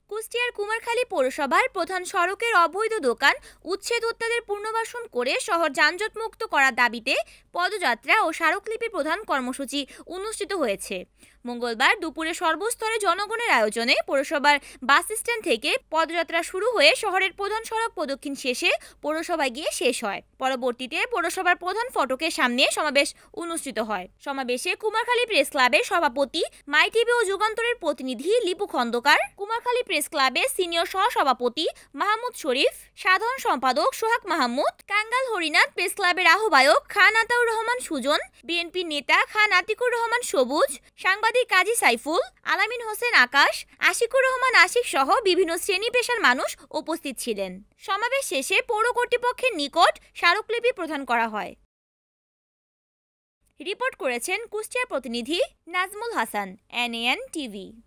কুষ্টিয়ার কুমারখালী পৌরসভার প্রধান সড়কের অবৈধ দোকান উচ্ছেদ উত্তাদের পুনর্বাসন করে শহর যানজটমুক্ত করার দাবিতে পদযাত্রা ও স্মারকলিপি প্রদান কর্মসূচি অনুষ্ঠিত হয়েছে। মঙ্গলবার দুপুরে সর্বস্তরে জনগণের আয়োজনে পৌরসভার বাস স্ট্যান্ড থেকে পদযাত্রা শুরু হয়ে শহরের প্রধান সড়ক প্রদক্ষিণ শেষে পৌরসভায় গিয়ে শেষ হয়। পরবর্তীতে পৌরসভার প্রধান ফটকের সামনে সমাবেশ অনুষ্ঠিত হয়। সমাবেশে কুমারখালী প্রেস ক্লাবের সভাপতি মাই টিভি ও যুগান্তরের প্রতিনিধি লিপু খন্দকার, কুমারখালী প্রেস ক্লাবের সিনিয়র সহ-সভাপতি মাহমুদ শরীফ, সাধারণ সম্পাদক সোহাগ মাহমুদ, কাঙ্গাল হরিনাথ প্রেস ক্লাবের আহ্বায়ক খান আতাউর রহমান সুজন, বিএনপি নেতা খান আতিকুর রহমান সবুজ, সাংবাদিক কাজী সাইফুল, আলামিন হোসেন আকাশ, আশিকুর রহমান আশিক সহ বিভিন্ন শ্রেণী পেশার মানুষ উপস্থিত ছিলেন। সমাবেশ শেষে পৌর কর্তৃপক্ষের নিকট স্মারকলিপি প্রদান করা হয়। রিপোর্ট করেছেন কুষ্টিয়ার প্রতিনিধি নাজমুল হাসান, NAN টিভি।